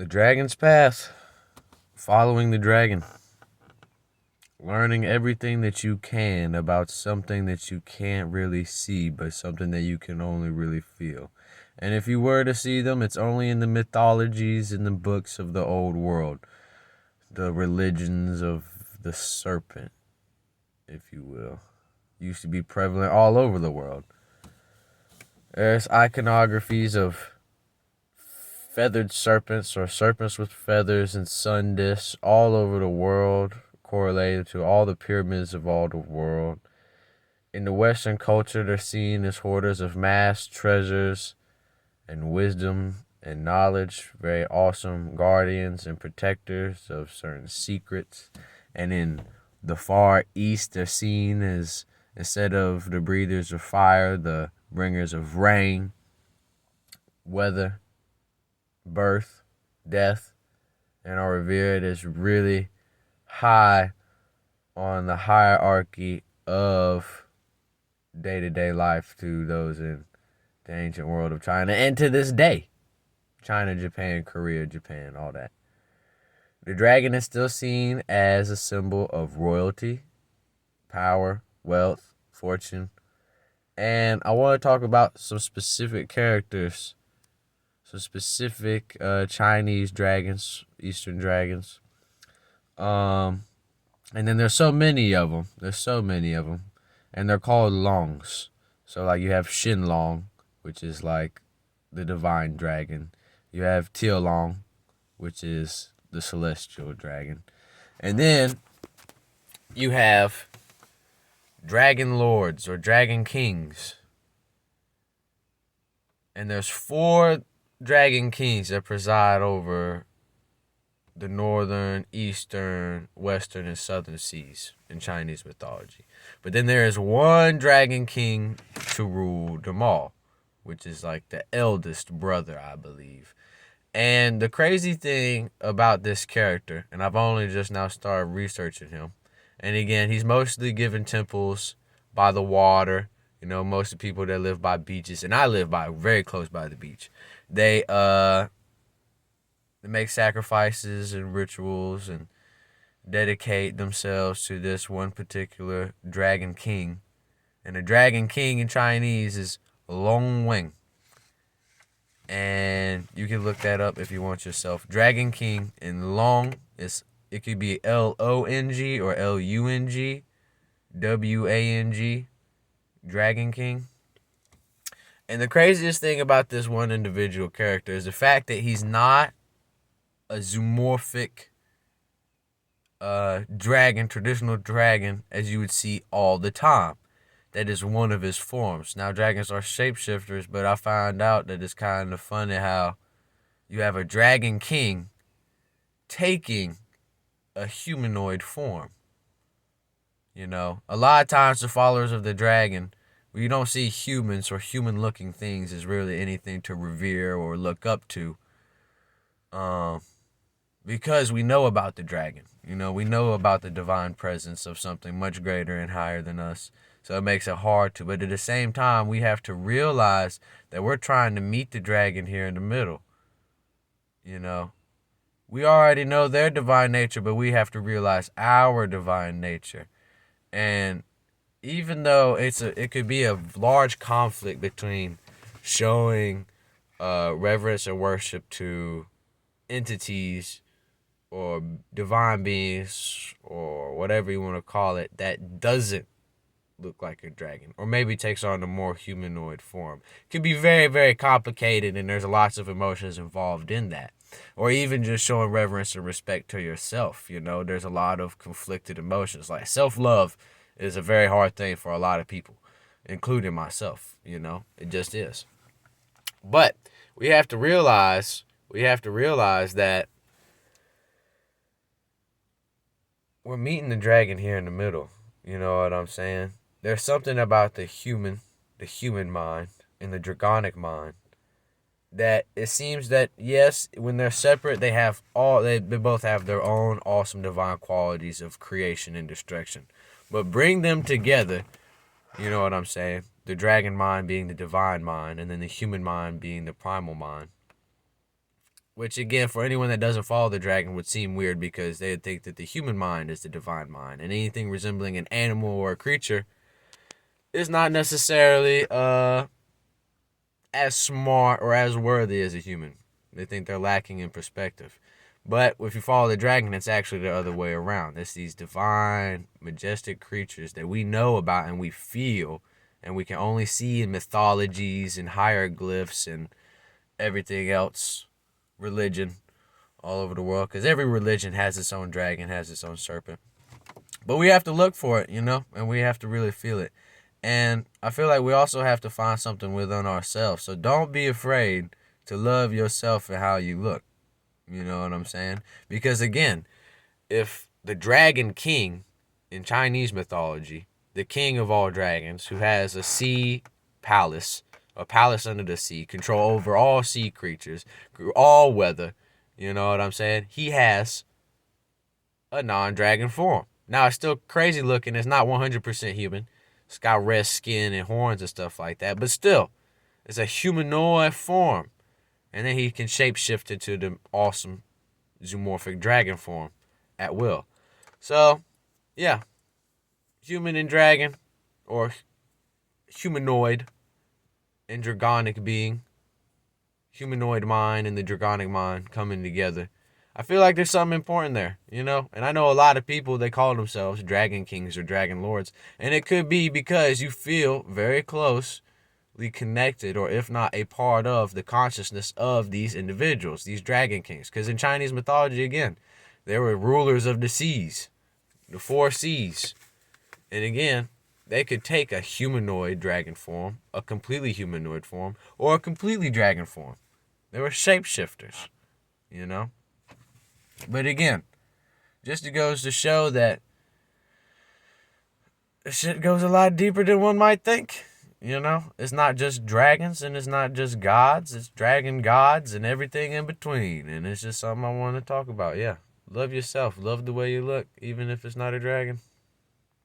The dragon's path. Following the dragon. Learning everything that you can about something that you can't really see, but something that you can only really feel. And if you were to see them, it's only in the mythologies and the books of the old world. The religions of the serpent, if you will, used to be prevalent all over the world. There's iconographies of feathered serpents or serpents with feathers and sun discs all over the world, correlated to all the pyramids of all the world. In the Western culture, they're seen as hoarders of mass treasures and wisdom and knowledge, very awesome guardians and protectors of certain secrets. And in the Far East, they're seen as, instead of the breathers of fire, the bringers of rain, weather, birth, death, and are revered as really high on the hierarchy of day-to-day life to those in the ancient world of China, and to this day. China, Japan, Korea, Japan, all that. The dragon is still seen as a symbol of royalty, power, wealth, fortune. And I want to talk about some specific characters, some specific Chinese dragons, Eastern dragons. And then there's so many of them. There's so many of them. And they're called longs. So like you have Shinlong, which is like the divine dragon. You have Tialong, which is the celestial dragon. And then you have dragon lords or dragon kings. And there's 4 dragon kings that preside over the northern, eastern, western, and southern seas in Chinese mythology. But then there is one dragon king to rule them all, which is like the eldest brother, I believe. And the crazy thing about this character, and I've only just now started researching him, and again, he's mostly given temples by the water. You know, most of the people that live by beaches, and I live by very close by the beach, they make sacrifices and rituals and dedicate themselves to this one particular dragon king. And the dragon king in Chinese is Long Wing. And you can look that up if you want yourself. Dragon King in Long is, it could be Long or Lung, Wang, Dragon King. And the craziest thing about this one individual character is the fact that he's not a zoomorphic dragon, traditional dragon, as you would see all the time. That is one of his forms. Now, dragons are shapeshifters, but I found out that it's kind of funny how you have a dragon king taking a humanoid form. You know, a lot of times the followers of the dragon, you don't see humans or human-looking things as really anything to revere or look up to. Because we know about the dragon. You know, we know about the divine presence of something much greater and higher than us. So it makes it hard to. But at the same time, we have to realize that we're trying to meet the dragon here in the middle. You know, we already know their divine nature, but we have to realize our divine nature. And even though it could be a large conflict between showing reverence and worship to entities or divine beings or whatever you want to call it that doesn't look like a dragon, or maybe takes on a more humanoid form. It could be very, very complicated, and there's lots of emotions involved in that. Or even just showing reverence and respect to yourself. You know, there's a lot of conflicted emotions. Like self-love is a very hard thing for a lot of people, including myself. You know, it just is. But we have to realize that we're meeting the dragon here in the middle. You know what I'm saying? There's something about the human mind, and the draconic mind, that it seems that, yes, when they're separate, they both have their own awesome divine qualities of creation and destruction. But bring them together, you know what I'm saying? The dragon mind being the divine mind, and then the human mind being the primal mind. Which, again, for anyone that doesn't follow the dragon would seem weird because they would think that the human mind is the divine mind. And anything resembling an animal or a creature is not necessarily as smart or as worthy as a human. They think they're lacking in perspective. But if you follow the dragon, it's actually the other way around. It's these divine, majestic creatures that we know about and we feel, and we can only see in mythologies and hieroglyphs and everything else, religion, all over the world. Because every religion has its own dragon, has its own serpent. But we have to look for it, and we have to really feel it. And I feel like we also have to find something within ourselves. So don't be afraid to love yourself and how you look. You know what I'm saying? Because again, if the Dragon King in Chinese mythology, the king of all dragons, who has a sea palace, a palace under the sea, control over all sea creatures, all weather, you know what I'm saying? He has a non-dragon form. Now, it's still crazy looking. It's not 100% human. It's got red skin and horns and stuff like that. But still, it's a humanoid form. And then he can shapeshift into the awesome zoomorphic dragon form at will. So, yeah. Human and dragon, or humanoid and dragonic being. Humanoid mind and the dragonic mind coming together. I feel like there's something important there, And I know a lot of people, they call themselves dragon kings or dragon lords. And it could be because you feel very close connected, or if not a part of the consciousness of these individuals, these dragon kings. Because in Chinese mythology, again, they were rulers of the seas, the four seas. And again, they could take a humanoid dragon form, a completely humanoid form, or a completely dragon form. They were shapeshifters, But again, just it goes to show that this shit goes a lot deeper than one might think. It's not just dragons and it's not just gods. It's dragon gods and everything in between. And it's just something I want to talk about. Yeah. Love yourself. Love the way you look, even if it's not a dragon.